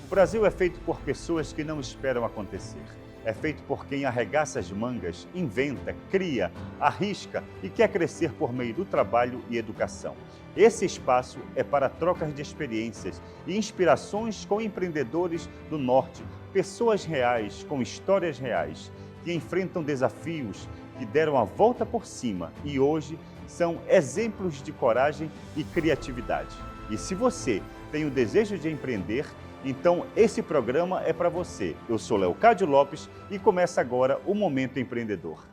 O Brasil é feito por pessoas que não esperam acontecer. É feito por quem arregaça as mangas, inventa, cria, arrisca e quer crescer por meio do trabalho e educação. Esse espaço é para trocas de experiências e inspirações com empreendedores do Norte, pessoas reais, com histórias reais, que enfrentam desafios, que deram a volta por cima e hoje são exemplos de coragem e criatividade. E se você tem o desejo de empreender, então esse programa é para você. Eu sou Leocádio Lopes e começa agora o Momento Empreendedor.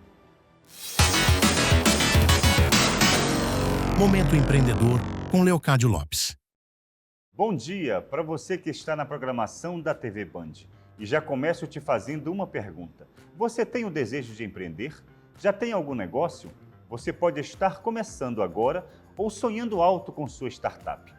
Momento Empreendedor com Leocádio Lopes. Bom dia para você que está na programação da TV Band. E já começo te fazendo uma pergunta. Você tem o desejo de empreender? Já tem algum negócio? Você pode estar começando agora ou sonhando alto com sua startup.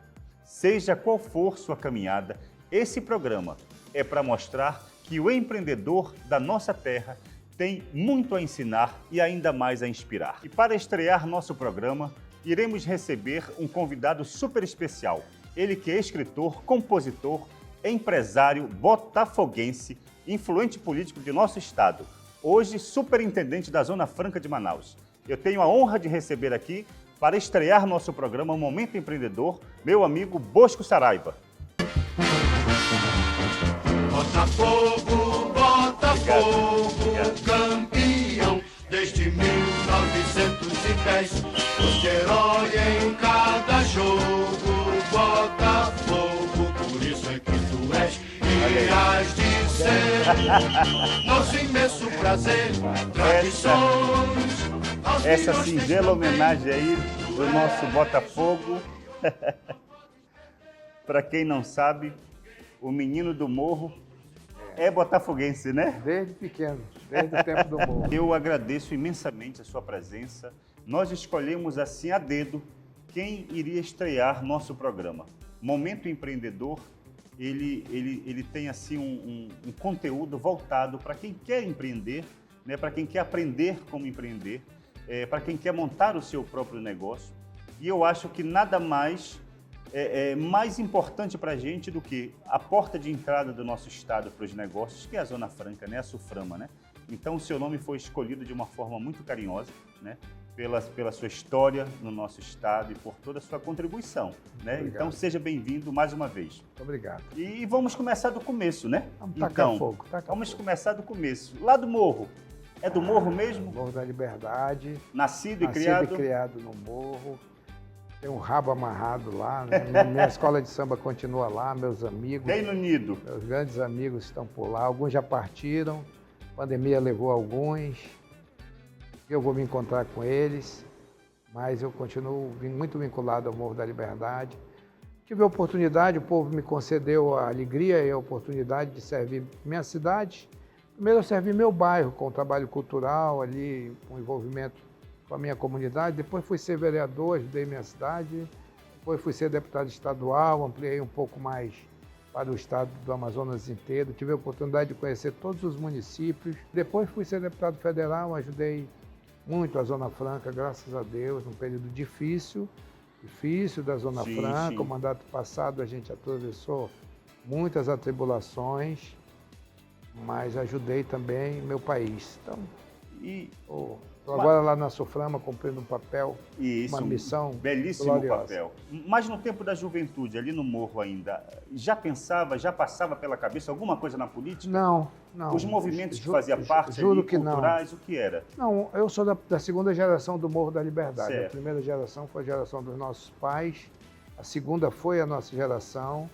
Seja qual for sua caminhada, esse programa é para mostrar que o empreendedor da nossa terra tem muito a ensinar e ainda mais a inspirar. E para estrear nosso programa, iremos receber um convidado super especial. Ele que é escritor, compositor, empresário, botafoguense, influente político de nosso estado, hoje superintendente da Zona Franca de Manaus. Eu tenho a honra de receber aqui, para estrear nosso programa Momento Empreendedor, meu amigo Bosco Saraiva. Botafogo, Botafogo, campeão desde 1910. Você herói em cada jogo, Botafogo, por isso é que tu és e hás de ser. Nosso imenso prazer, tradições. Essa singela homenagem aí do nosso Botafogo. Para quem não sabe, o menino do morro é botafoguense, né? Desde pequeno, desde o tempo do morro. Eu agradeço imensamente a sua presença. Nós escolhemos assim a dedo quem iria estrear nosso programa. Momento Empreendedor, ele tem assim um conteúdo voltado para quem quer empreender, né? Para quem quer aprender como empreender, para quem quer montar o seu próprio negócio. E eu acho que nada mais mais importante para a gente do que a porta de entrada do nosso estado para os negócios, que é a Zona Franca, né? A Suframa, né? Então o seu nome foi escolhido de uma forma muito carinhosa, né? Pela sua história no nosso estado e por toda a sua contribuição, né? Então seja bem-vindo mais uma vez. Muito obrigado. E vamos começar do começo, né? Vamos tacar fogo. Vamos começar do começo. Lá do morro. É do morro mesmo? Morro da Liberdade. Nascido e criado no morro. Tem um rabo amarrado lá, né? Minha escola de samba continua lá, meus amigos. Bem no nido. Meus grandes amigos estão por lá. Alguns já partiram, a pandemia levou alguns. Eu vou me encontrar com eles, mas eu continuo muito vinculado ao Morro da Liberdade. Tive a oportunidade, o povo me concedeu a alegria e a oportunidade de servir minha cidade. Primeiro eu servi meu bairro com o trabalho cultural ali, com envolvimento com a minha comunidade. Depois fui ser vereador, ajudei minha cidade. Depois fui ser deputado estadual, ampliei um pouco mais para o estado do Amazonas inteiro. Tive a oportunidade de conhecer todos os municípios. Depois fui ser deputado federal, ajudei muito a Zona Franca, graças a Deus, num período difícil da Zona Franca. Sim. O mandato passado a gente atravessou muitas atribulações, mas ajudei também meu país. Então, estou agora lá na Suframa cumprindo um papel, uma missão belíssimo gloriosa. papel. Mas no tempo da juventude, ali no morro ainda, já passava pela cabeça alguma coisa na política? Não. Os movimentos que fazia parte ali, culturais, o que era? Não, eu sou da segunda geração do Morro da Liberdade. Certo. A primeira geração foi a geração dos nossos pais, a segunda foi a nossa geração,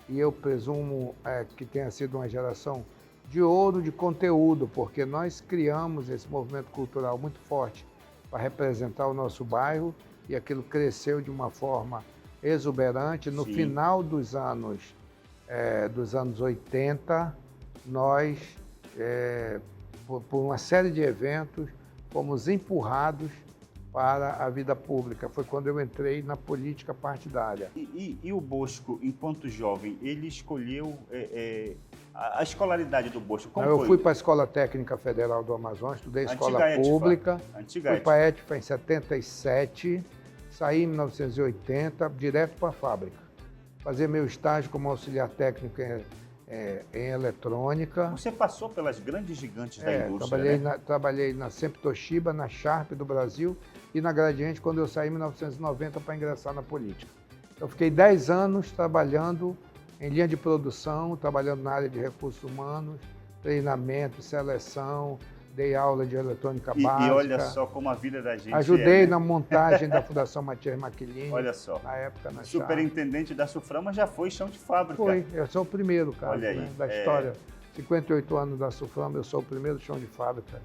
e eu presumo que tenha sido uma geração de ouro de conteúdo, porque nós criamos esse movimento cultural muito forte para representar o nosso bairro, e aquilo cresceu de uma forma exuberante. No final dos anos 80, nós, por uma série de eventos, fomos empurrados para a vida pública. Foi quando eu entrei na política partidária. E o Bosco, enquanto jovem, ele escolheu a escolaridade do Bosco? Como eu foi? fui para a Escola Técnica Federal do Amazonas, estudei escola pública. Antiga fui para a ETFA em 77, saí em 1980, direto para a fábrica. Fazer meu estágio como auxiliar técnico em eletrônica. Você passou pelas grandes gigantes da indústria, Trabalhei na sempre Toshiba, na Sharp do Brasil e na Gradiente quando eu saí em 1990 para ingressar na política. Eu fiquei 10 anos trabalhando em linha de produção, trabalhando na área de recursos humanos, treinamento, seleção, dei aula de eletrônica básica. E olha só como a vida da gente ajudei na montagem da Fundação Matias Maquilini. Olha só. Na época, na Superintendente da Suframa já foi chão de fábrica. Foi, eu sou o primeiro, cara, olha aí, da história. 58 anos da Suframa, eu sou o primeiro chão de fábrica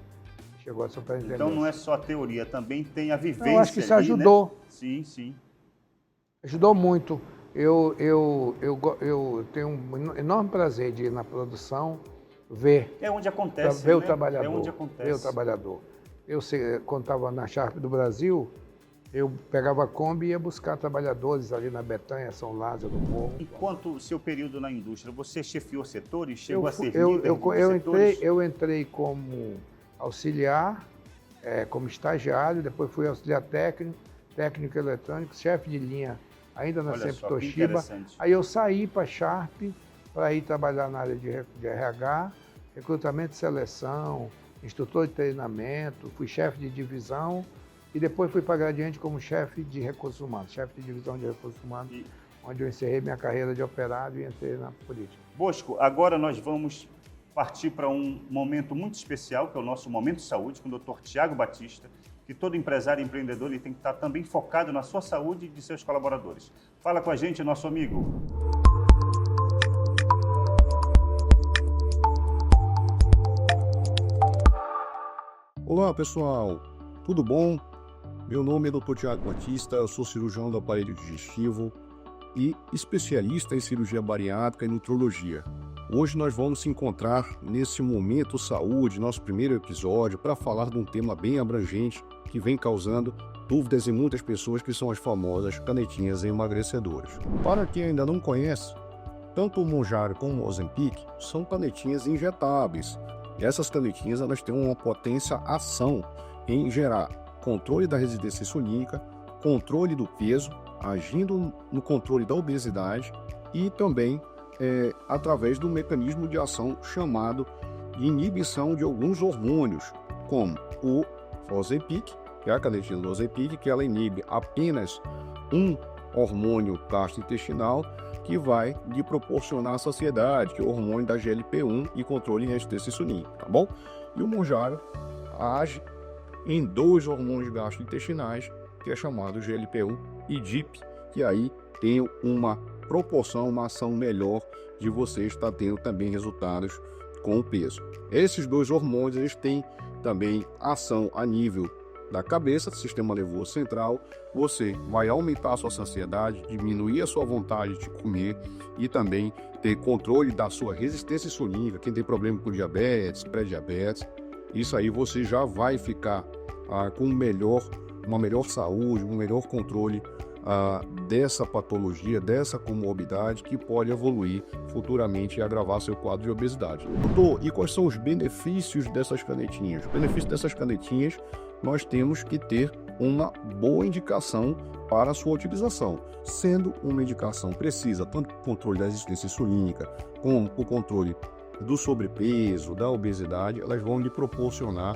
que chegou a superintendência. Então não é só a teoria, também tem a vivência. Eu acho que isso ali, ajudou. Né? Sim, sim. Ajudou muito. Eu tenho um enorme prazer de ir na produção, ver. É onde acontece, ver né? o trabalhador. É onde acontece. Ver o trabalhador. Quando estava na Sharp do Brasil, eu pegava a Kombi e ia buscar trabalhadores ali na Betânia, São Lázaro, no Morro. Enquanto o seu período na indústria, você chefiou setores? Chegou Eu a ser fui- líder de setores? eu entrei como auxiliar, como estagiário, depois fui auxiliar técnico eletrônico, chefe de linha, ainda na Olha Sempre só, que Toshiba. interessante. Aí eu saí para a Sharp para ir trabalhar na área de RH, recrutamento e seleção, instrutor de treinamento, fui chefe de divisão e depois fui para a Gradiente como chefe de recursos humanos, chefe de divisão de recursos humanos, onde eu encerrei minha carreira de operário e entrei na política. Bosco, agora nós vamos partir para um momento muito especial, que é o nosso Momento Saúde, com o Dr. Tiago Batista, que todo empresário e empreendedor ele tem que estar também focado na sua saúde e de seus colaboradores. Fala com a gente, nosso amigo. Olá pessoal, tudo bom? Meu nome é Dr. Tiago Batista, eu sou cirurgião do aparelho digestivo e especialista em cirurgia bariátrica e nutrologia. Hoje nós vamos se encontrar nesse Momento Saúde, nosso primeiro episódio, para falar de um tema bem abrangente que vem causando dúvidas em muitas pessoas, que são as famosas canetinhas emagrecedoras. Para quem ainda não conhece, tanto o Mounjaro como o Ozempic são canetinhas injetáveis. E essas canetinhas elas têm uma potência ação em gerar controle da resistência insulínica, controle do peso, agindo no controle da obesidade e também através do mecanismo de ação chamado de inibição de alguns hormônios, como o Ozempic, que é a canetinha do Ozempic, que ela inibe apenas um hormônio gastrointestinal que vai lhe proporcionar saciedade, que é o hormônio da GLP-1 e controle de resistência insulínica, tá bom? E o Mounjaro age em 2 hormônios gastrointestinais, que é chamado GLP-1 e GIP, que aí tem uma proporção, uma ação melhor de você estar tendo também resultados com o peso. Esses 2 hormônios eles têm também ação a nível da cabeça, do sistema nervoso central. Você vai aumentar a sua saciedade, diminuir a sua vontade de comer e também ter controle da sua resistência insulínica. Quem tem problema com diabetes, pré-diabetes, isso aí você já vai ficar com uma melhor saúde, um melhor controle dessa patologia, dessa comorbidade que pode evoluir futuramente e agravar seu quadro de obesidade. Doutor, e quais são os benefícios dessas canetinhas? Os benefícios dessas canetinhas, nós temos que ter uma boa indicação para a sua utilização, sendo uma indicação precisa, tanto para o controle da resistência insulínica, como para o controle do sobrepeso, da obesidade. Elas vão lhe proporcionar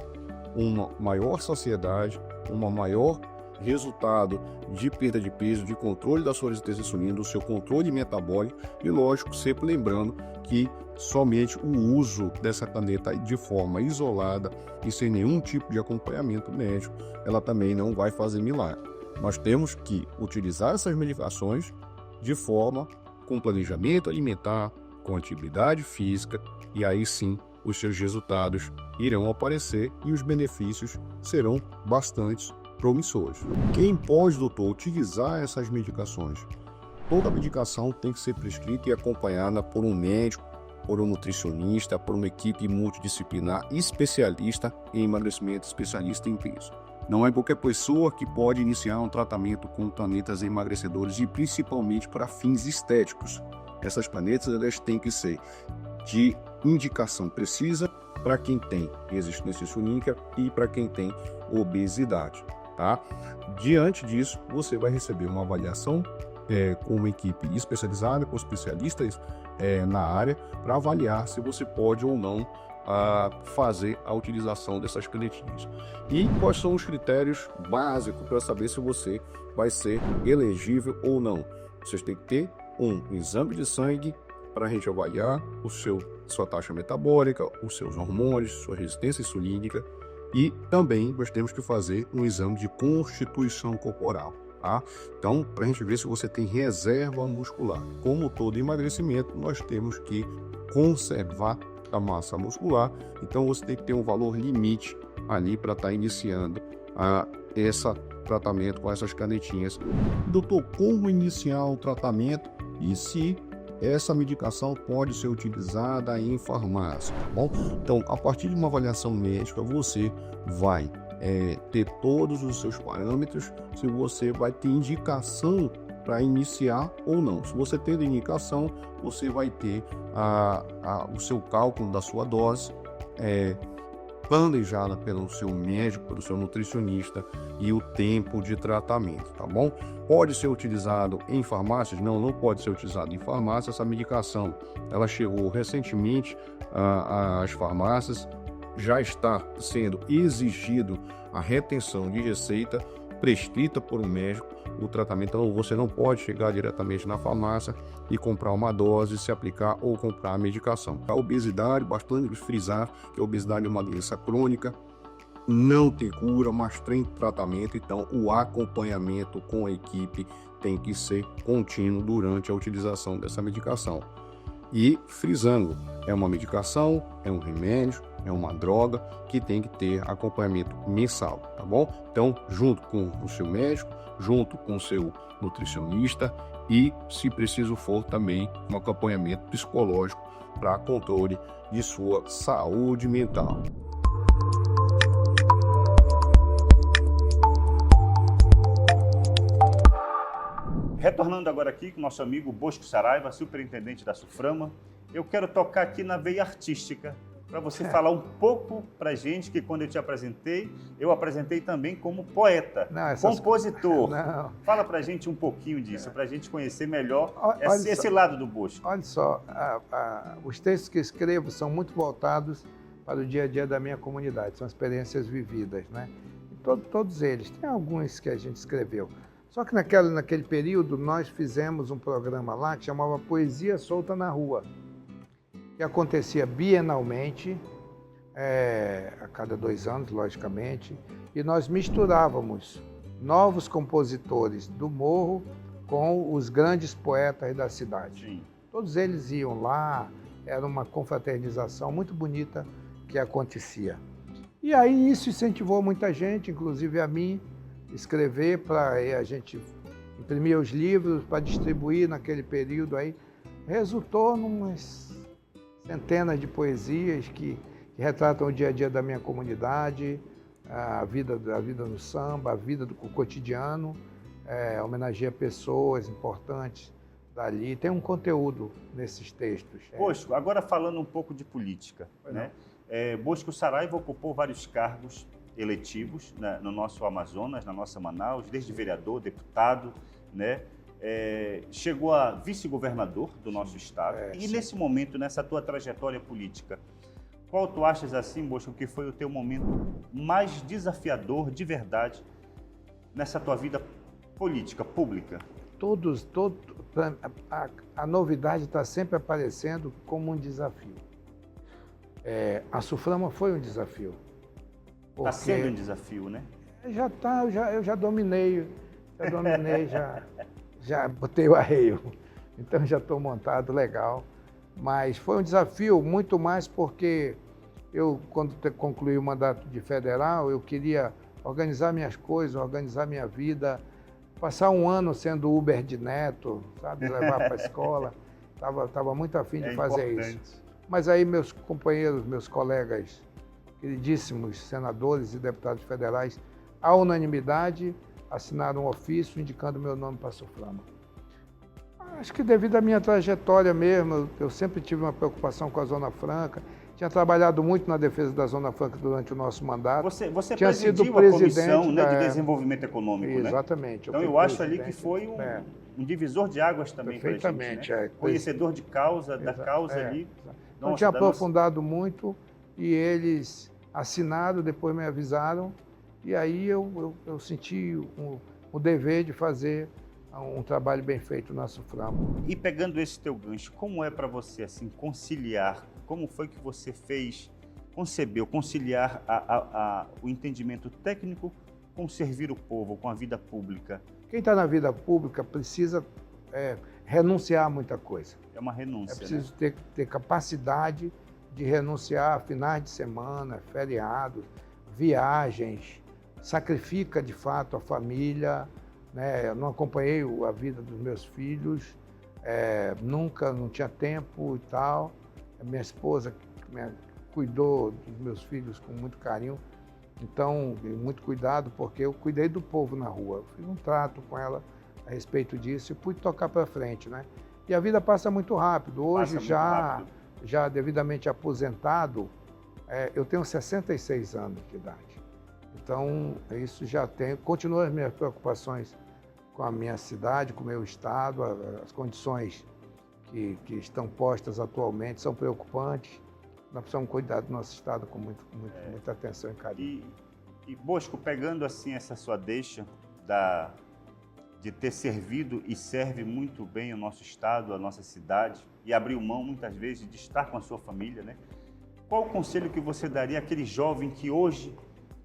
uma maior saciedade, uma maior resultado de perda de peso, de controle da sua resistência insulínica, do seu controle metabólico e, lógico, sempre lembrando que somente o uso dessa caneta de forma isolada e sem nenhum tipo de acompanhamento médico, ela também não vai fazer milagre. Nós temos que utilizar essas medicações de forma com planejamento alimentar, com atividade física, e aí sim os seus resultados irão aparecer e os benefícios serão bastante promissores. Quem pode, doutor, utilizar essas medicações? Toda medicação tem que ser prescrita e acompanhada por um médico, por um nutricionista, por uma equipe multidisciplinar especialista em emagrecimento, especialista em peso. Não é qualquer pessoa que pode iniciar um tratamento com canetas emagrecedores e principalmente para fins estéticos. Essas canetas elas têm que ser de indicação precisa para quem tem resistência insulínica e para quem tem obesidade. Tá? Diante disso, você vai receber uma avaliação com uma equipe especializada, com especialistas na área para avaliar se você pode ou não fazer a utilização dessas canetinhas. E quais são os critérios básicos para saber se você vai ser elegível ou não? Vocês têm que ter um exame de sangue para a gente avaliar sua taxa metabólica, os seus hormônios, sua resistência insulínica, e também nós temos que fazer um exame de constituição corporal. Tá? Então, para a gente ver se você tem reserva muscular. Como todo emagrecimento, nós temos que conservar a massa muscular, então você tem que ter um valor limite ali para estar iniciando esse tratamento com essas canetinhas. Doutor, como iniciar o tratamento e se essa medicação pode ser utilizada em farmácia, tá bom? Então, a partir de uma avaliação médica, você vai ter todos os seus parâmetros, se você vai ter indicação para iniciar ou não. Se você tem indicação, você vai ter o seu cálculo da sua dose planejada pelo seu médico, pelo seu nutricionista e o tempo de tratamento, tá bom? Pode ser utilizado em farmácias? Não, não pode ser utilizado em farmácia. Essa medicação, ela chegou recentemente às farmácias, já está sendo exigido a retenção de receita prescrita por um médico. O tratamento, então, você não pode chegar diretamente na farmácia e comprar uma dose, se aplicar ou comprar a medicação. A obesidade, bastante frisar que a obesidade é uma doença crônica, não tem cura, mas tem tratamento, então o acompanhamento com a equipe tem que ser contínuo durante a utilização dessa medicação. E frisando, é uma medicação, é um remédio, é uma droga que tem que ter acompanhamento mensal, tá bom? Então, junto com o seu médico, junto com o seu nutricionista e, se preciso for, também um acompanhamento psicológico para controle de sua saúde mental. Retornando agora aqui com o nosso amigo Bosco Saraiva, superintendente da SUFRAMA, eu quero tocar aqui na veia artística, para você falar um pouco para a gente, que quando eu te apresentei, eu apresentei também como poeta, compositor. Não. Fala para a gente um pouquinho disso, para a gente conhecer melhor esse lado do Bosco. Olha só, os textos que escrevo são muito voltados para o dia a dia da minha comunidade, são experiências vividas, né? E todos eles, tem alguns que a gente escreveu. Só que naquele período nós fizemos um programa lá que chamava Poesia Solta na Rua, que acontecia bienalmente, a cada 2 anos, logicamente, e nós misturávamos novos compositores do morro com os grandes poetas da cidade. Sim. Todos eles iam lá, era uma confraternização muito bonita que acontecia. E aí isso incentivou muita gente, inclusive a mim, escrever, para a gente imprimir os livros para distribuir naquele período aí. Resultou numas centenas de poesias que retratam o dia a dia da minha comunidade, a vida no samba, a vida do cotidiano, homenageia pessoas importantes dali. Tem um conteúdo nesses textos. Bosco, agora falando um pouco de política, né? Bosco Saraiva ocupou vários cargos eletivos no nosso Amazonas, na nossa Manaus, desde vereador, deputado, né? Chegou a vice-governador do nosso estado. E sim. Nesse momento, nessa tua trajetória política, qual tu achas assim, Bosco, que foi o teu momento mais desafiador de verdade nessa tua vida política, pública? A novidade está sempre aparecendo como um desafio. A SUFRAMA foi um desafio. Está sendo um desafio, né? Eu já dominei, já botei o arreio, então já estou montado, legal. Mas foi um desafio muito mais porque eu, quando concluí o mandato de federal, eu queria organizar minhas coisas, organizar minha vida, passar um ano sendo Uber de neto, sabe, levar para a escola. Tava muito afim de fazer isso. Mas aí meus companheiros, meus colegas, queridíssimos senadores e deputados federais, à unanimidade, assinaram um ofício indicando meu nome para a SUFRAMA. Acho que devido à minha trajetória mesmo, eu sempre tive uma preocupação com a Zona Franca, tinha trabalhado muito na defesa da Zona Franca durante o nosso mandato. Você tinha presidiu sido a Comissão, né, de Desenvolvimento Econômico, exatamente. né? Então eu acho ali que foi um divisor de águas também para a gente, Perfeitamente, né? Conhecedor de causa, da causa ali. Não tinha aprofundado muito e eles assinaram, depois me avisaram e aí eu senti o dever de fazer um trabalho bem feito na Suframa. E pegando esse teu gancho, como é para você assim conciliar? Como foi que você concebeu conciliar o entendimento técnico com servir o povo, com a vida pública? Quem está na vida pública precisa renunciar a muita coisa. É uma renúncia, É preciso ter capacidade de renunciar a finais de semana, feriados, viagens, sacrifica de fato a família, né? Eu não acompanhei a vida dos meus filhos, nunca, não tinha tempo e tal. A minha esposa cuidou dos meus filhos com muito carinho, então, muito cuidado, porque eu cuidei do povo na rua. Eu fiz um trato com ela a respeito disso e pude tocar para frente, né? E a vida passa muito rápido. Hoje, já devidamente aposentado, eu tenho 66 anos de idade. Então, isso já tem... Continuo as minhas preocupações com a minha cidade, com o meu estado, as condições que estão postas atualmente são preocupantes. Nós precisamos cuidar do nosso estado com muita atenção e carinho. E Bosco, pegando assim essa sua deixa de ter servido e serve muito bem o nosso estado, a nossa cidade, e abriu mão muitas vezes de estar com a sua família, né? Qual o conselho que você daria àquele jovem que hoje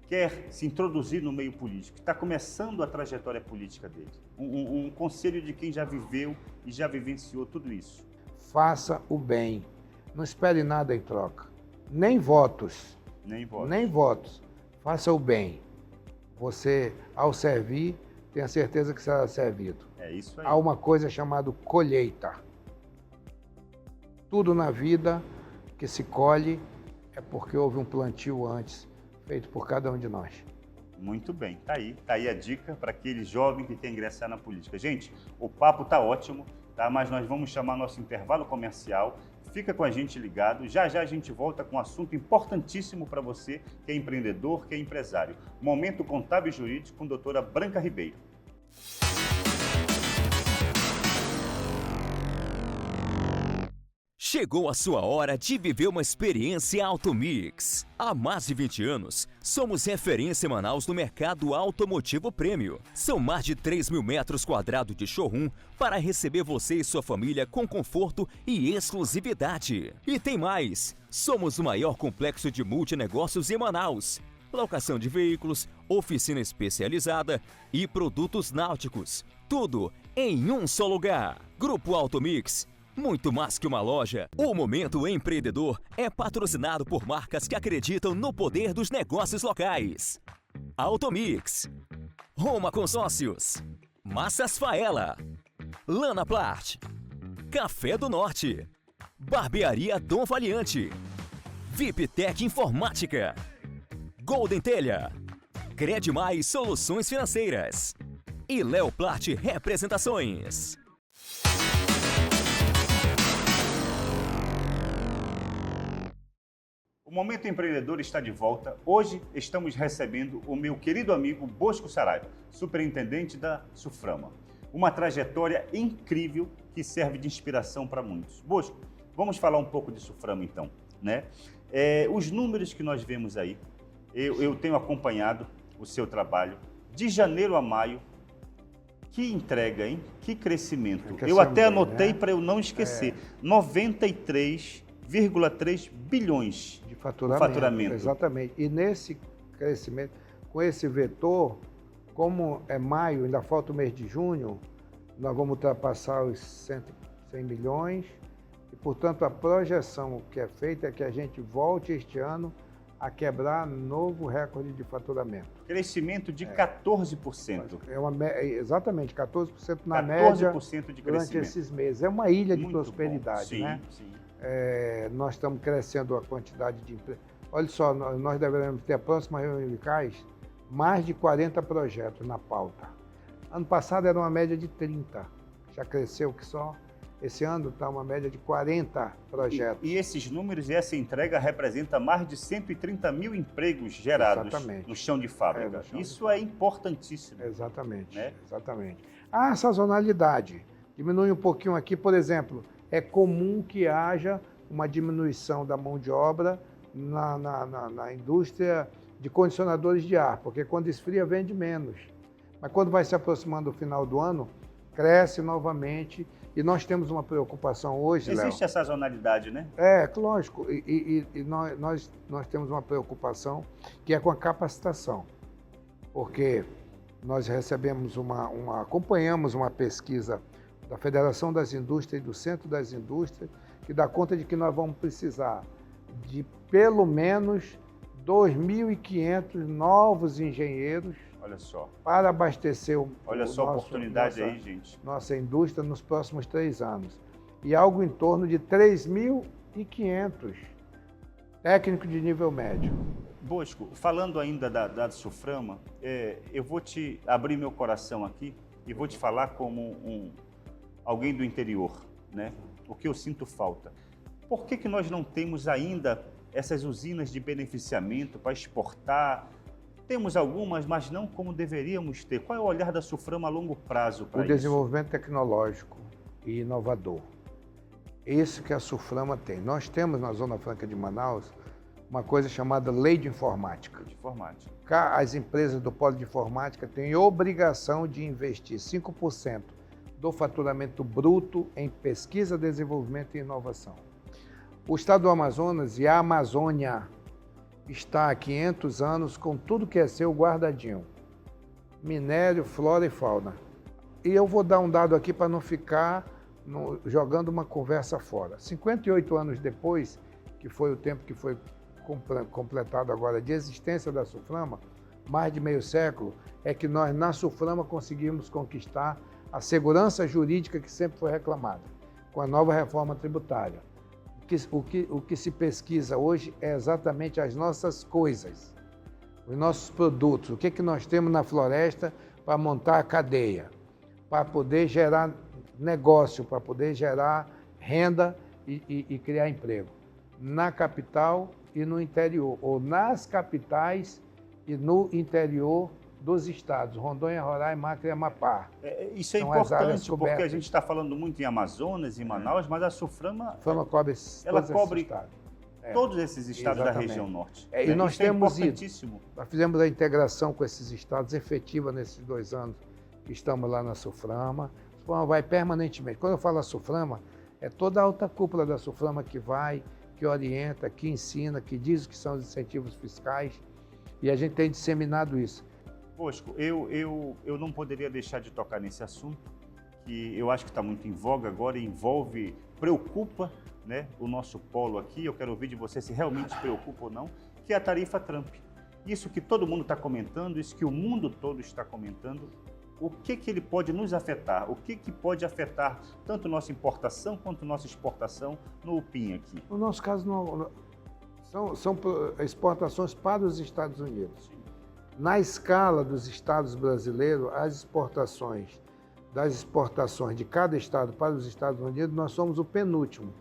quer se introduzir no meio político, que está começando a trajetória política dele? Um conselho de quem já viveu e já vivenciou tudo isso. Faça o bem. Não espere nada em troca. Nem votos. Nem votos. Faça o bem. Você, ao servir, tenha certeza que será servido. É isso aí. Há uma coisa chamada colheita. Tudo na vida que se colhe é porque houve um plantio antes, feito por cada um de nós. Muito bem. Tá aí a dica para aquele jovem que quer ingressar na política. Gente, o papo tá ótimo, tá? Mas nós vamos chamar nosso intervalo comercial. Fica com a gente ligado, já a gente volta com um assunto importantíssimo para você que é empreendedor, que é empresário. Momento Contábil e Jurídico com a doutora Branca Ribeiro. Chegou a sua hora de viver uma experiência Automix. Há mais de 20 anos, somos referência em Manaus no mercado automotivo prêmio. São mais de 3 mil metros quadrados de showroom para receber você e sua família com conforto e exclusividade. E tem mais! Somos o maior complexo de multinegócios em Manaus. Locação de veículos, oficina especializada e produtos náuticos. Tudo em um só lugar. Grupo Automix. Muito mais que uma loja, o Momento Empreendedor é patrocinado por marcas que acreditam no poder dos negócios locais. Automix, Roma Consórcios, Massas Faela, Lana Plart, Café do Norte, Barbearia Dom Valiante, VIPTech Informática, Golden Telha, Credmais Soluções Financeiras e Léo Plart Representações. O Momento Empreendedor está de volta. Hoje estamos recebendo o meu querido amigo Bosco Saraiva, superintendente da Suframa. Uma trajetória incrível que serve de inspiração para muitos. Bosco, vamos falar um pouco de Suframa então, né? Os números que nós vemos aí, eu tenho acompanhado o seu trabalho de janeiro a maio. Que entrega, hein? Que crescimento. Eu até anotei, né? Para eu não esquecer. 93,3 bilhões de faturamento. Exatamente. E nesse crescimento, com esse vetor, como é maio, ainda falta o mês de junho, nós vamos ultrapassar os 100 milhões e, portanto, a projeção que é feita é que a gente volte este ano a quebrar novo recorde de faturamento. Crescimento de 14%. Exatamente, 14% na 14% média de crescimento durante esses meses. É uma ilha de muito prosperidade, sim, né? Sim. Nós estamos crescendo a quantidade de empresas. Olha só, nós deveremos ter a próxima reunião de CAIS mais de 40 projetos na pauta. Ano passado era uma média de 30, já cresceu que só. Esse ano está uma média de 40 projetos. E esses números e essa entrega representa mais de 130 mil empregos gerados no chão de fábrica. Isso é importantíssimo. Exatamente, né? Exatamente. A sazonalidade. Diminui um pouquinho aqui, por exemplo, é comum que haja uma diminuição da mão de obra na indústria de condicionadores de ar, porque quando esfria vende menos. Mas quando vai se aproximando do final do ano, cresce novamente e nós temos uma preocupação hoje, Léo. Existe a sazonalidade, né? Lógico, e nós temos uma preocupação que é com a capacitação, porque nós recebemos acompanhamos uma pesquisa da Federação das Indústrias e do Centro das Indústrias, que dá conta de que nós vamos precisar de pelo menos 2.500 novos engenheiros. Olha só. Para abastecer Olha só a oportunidade aí, gente. Nossa indústria nos próximos 3 anos. E algo em torno de 3.500 técnicos de nível médio. Bosco, falando ainda da Suframa, eu vou te abrir meu coração aqui e vou te falar como alguém do interior, né? O que eu sinto falta. Por que nós não temos ainda essas usinas de beneficiamento para exportar? Temos algumas, mas não como deveríamos ter. Qual é o olhar da Suframa a longo prazo para isso? O desenvolvimento tecnológico e inovador. Isso que a Suframa tem. Nós temos na Zona Franca de Manaus uma coisa chamada Lei de Informática. As empresas do polo de informática têm obrigação de investir 5% do faturamento bruto em pesquisa, desenvolvimento e inovação. O estado do Amazonas e a Amazônia está há 500 anos com tudo que é seu guardadinho. Minério, flora e fauna. E eu vou dar um dado aqui para não ficar jogando uma conversa fora. 58 anos depois, que foi o tempo que foi completado agora de existência da Suframa, mais de meio século, é que nós na Suframa conseguimos conquistar a segurança jurídica que sempre foi reclamada, com a nova reforma tributária. O que se pesquisa hoje é exatamente as nossas coisas, os nossos produtos, o que nós temos na floresta para montar a cadeia, para poder gerar negócio, para poder gerar renda e criar emprego, na capital e no interior, ou nas capitais e no interior dos estados, Rondônia, Roraima, Acre e Amapá. Isso é importante, porque a gente está falando muito em Amazonas, em Manaus, mas a Suframa cobre todos esses estados da região norte. E nós temos importantíssimo. Nós fizemos a integração com esses estados efetiva nesses 2 anos que estamos lá na Suframa. A Suframa vai permanentemente. Quando eu falo a Suframa, é toda a alta cúpula da Suframa que vai, que orienta, que ensina, que diz o que são os incentivos fiscais, e a gente tem disseminado isso. Bosco, eu não poderia deixar de tocar nesse assunto, que eu acho que está muito em voga agora, preocupa, né, o nosso polo aqui. Eu quero ouvir de você se realmente preocupa ou não, que é a tarifa Trump. Isso que todo mundo está comentando, isso que o mundo todo está comentando, o que ele pode nos afetar? O que pode afetar tanto nossa importação quanto nossa exportação no UPIN aqui? No nosso caso, são exportações para os Estados Unidos. Na escala dos estados brasileiros, das exportações de cada estado para os Estados Unidos, nós somos o penúltimo.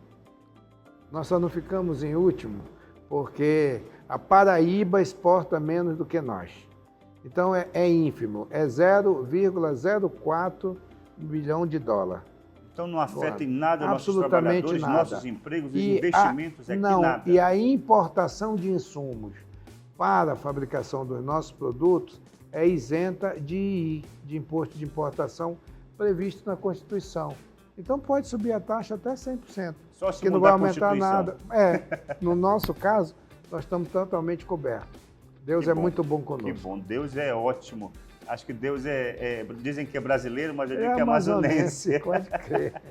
Nós só não ficamos em último porque a Paraíba exporta menos do que nós. Então é ínfimo, é 0,04 bilhão de dólar. Então não afeta em nada nossos trabalhadores, nossos empregos, os investimentos aqui, nada. E a importação de insumos para a fabricação dos nossos produtos é isenta de imposto de importação previsto na Constituição. Então pode subir a taxa até 100%. Só se que não vai aumentar nada. No nosso caso, nós estamos totalmente cobertos. Deus é muito bom conosco. Que bom, Deus é ótimo. Acho que Deus dizem que é brasileiro, mas eu digo que é amazonense. Pode crer.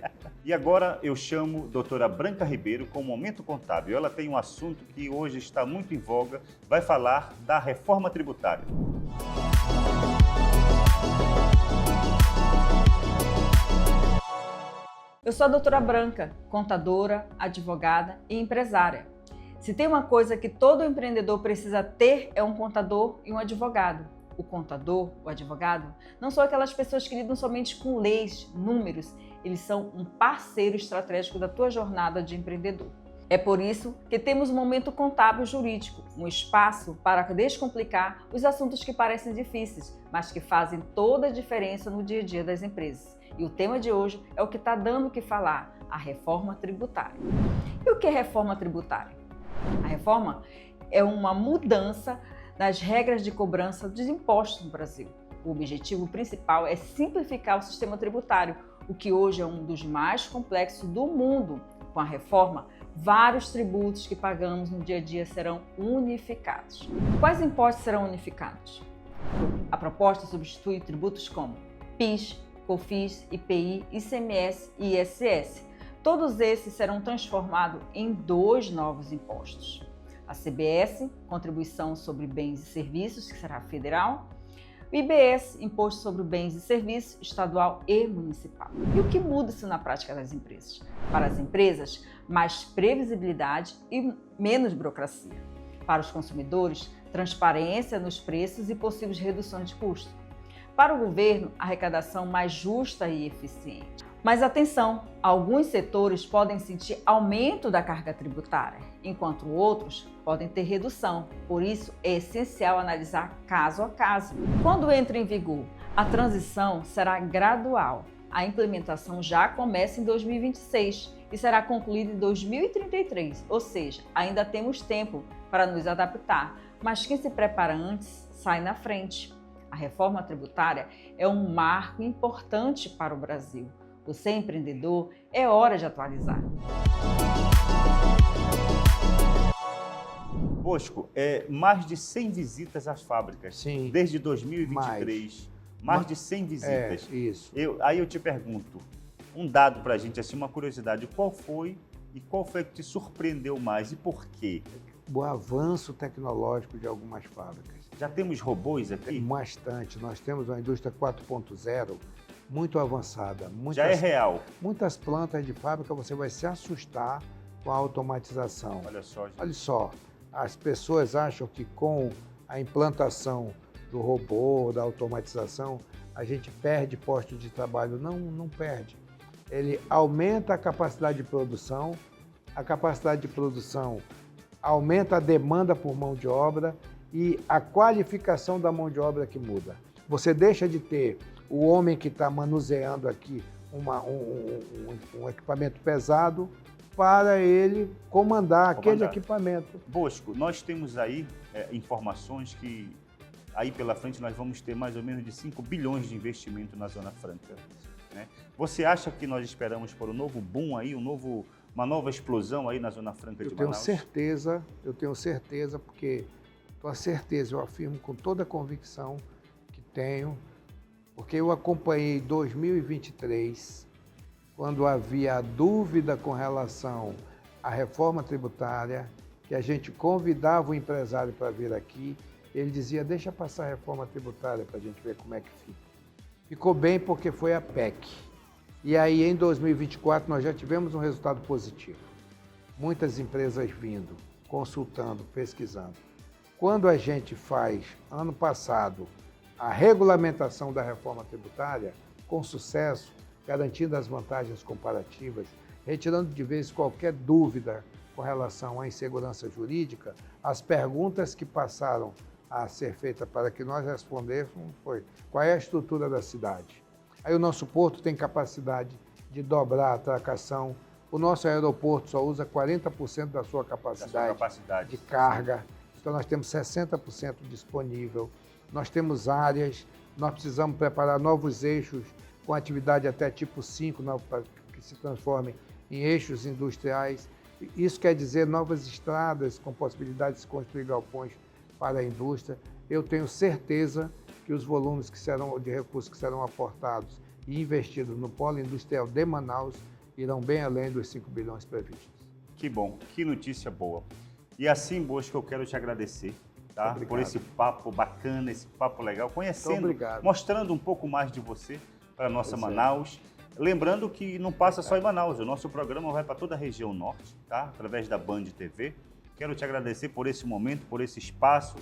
E agora eu chamo a doutora Branca Ribeiro com o Momento Contábil. Ela tem um assunto que hoje está muito em voga, vai falar da reforma tributária. Eu sou a doutora Branca, contadora, advogada e empresária. Se tem uma coisa que todo empreendedor precisa ter, é um contador e um advogado. O contador, o advogado, não são aquelas pessoas que lidam somente com leis, números. Eles são um parceiro estratégico da tua jornada de empreendedor. É por isso que temos o Momento Contábil Jurídico, um espaço para descomplicar os assuntos que parecem difíceis, mas que fazem toda a diferença no dia a dia das empresas. E o tema de hoje é o que está dando o que falar, a reforma tributária. E o que é reforma tributária? A reforma é uma mudança nas regras de cobrança dos impostos no Brasil. O objetivo principal é simplificar o sistema tributário, o que hoje é um dos mais complexos do mundo. Com a reforma, vários tributos que pagamos no dia a dia serão unificados. Quais impostos serão unificados? A proposta substitui tributos como PIS, COFINS, IPI, ICMS e ISS. Todos esses serão transformados em 2 novos impostos. A CBS, Contribuição sobre Bens e Serviços, que será federal, o IBS, Imposto sobre Bens e Serviços, estadual e municipal. E o que muda isso na prática das empresas? Para as empresas, mais previsibilidade e menos burocracia. Para os consumidores, transparência nos preços e possíveis reduções de custo. Para o governo, arrecadação mais justa e eficiente. Mas atenção, alguns setores podem sentir aumento da carga tributária, enquanto outros podem ter redução. Por isso, é essencial analisar caso a caso. Quando entra em vigor, a transição será gradual. A implementação já começa em 2026 e será concluída em 2033, ou seja, ainda temos tempo para nos adaptar, mas quem se prepara antes sai na frente. A reforma tributária é um marco importante para o Brasil. Você é empreendedor, é hora de atualizar. Bosco, mais de 100 visitas às fábricas. Sim. Desde 2023. Mais de 100 visitas. Isso. Aí eu te pergunto, um dado para a gente, assim, uma curiosidade, qual foi que te surpreendeu mais e por quê? O avanço tecnológico de algumas fábricas. Já temos robôs aqui? Bastante. Nós temos uma indústria 4.0 muito avançada. Já é real. Muitas plantas de fábrica você vai se assustar com a automatização. Olha só, gente. Olha só, as pessoas acham que com a implantação do robô, da automatização, a gente perde postos de trabalho. Não, não perde. Ele aumenta a capacidade de produção aumenta a demanda por mão de obra e a qualificação da mão de obra que muda. Você deixa de ter o homem que está manuseando aqui um equipamento pesado para ele comandar aquele equipamento. Bosco, nós temos aí informações que aí pela frente nós vamos ter mais ou menos de 5 bilhões de investimento na Zona Franca. Né? Você acha que nós esperamos por um novo boom aí, uma nova explosão aí na Zona Franca de Manaus? Eu tenho certeza, porque eu afirmo com toda a convicção que tenho, porque eu acompanhei 2023, quando havia dúvida com relação à reforma tributária, que a gente convidava o empresário para vir aqui, ele dizia, deixa passar a reforma tributária para a gente ver como é que fica. Ficou bem porque foi a PEC. E aí, em 2024, nós já tivemos um resultado positivo. Muitas empresas vindo, consultando, pesquisando. Quando a gente faz, ano passado, a regulamentação da reforma tributária, com sucesso, garantindo as vantagens comparativas, retirando de vez qualquer dúvida com relação à insegurança jurídica, as perguntas que passaram a ser feitas para que nós respondêssemos foi: qual é a estrutura da cidade? Aí o nosso porto tem capacidade de dobrar a atracação, o nosso aeroporto só usa 40% da sua capacidade de carga, então nós temos 60% disponível, nós temos áreas, nós precisamos preparar novos eixos com atividade até tipo 5, para que se transformem em eixos industriais. Isso quer dizer novas estradas com possibilidade de se construir galpões para a indústria. Eu tenho certeza que os volumes de recursos que serão aportados e investidos no polo industrial de Manaus irão bem além dos 5 bilhões previstos. Que bom, que notícia boa. E assim, Bosco, eu quero te agradecer, tá? Por esse papo bacana, esse papo legal, conhecendo, mostrando um pouco mais de você para a nossa Manaus. Lembrando que não passa só em Manaus, o nosso programa vai para toda a região norte, tá? Através da Band TV. Quero te agradecer por esse momento, por esse espaço.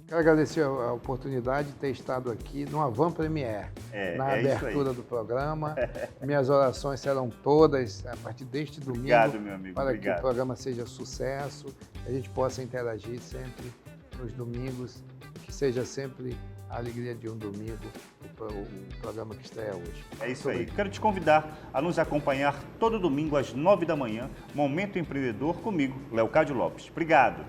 Quero agradecer a oportunidade de ter estado aqui no Avant Premiere, na abertura do programa. Minhas orações serão todas a partir deste domingo. Obrigado, meu amigo. Para que o programa seja sucesso, que a gente possa interagir sempre nos domingos, que seja sempre a alegria de um domingo, o programa que estreia hoje. É isso aí. Quero te convidar a nos acompanhar todo domingo às 9 da manhã, Momento Empreendedor, comigo, Leocádio Lopes. Obrigado.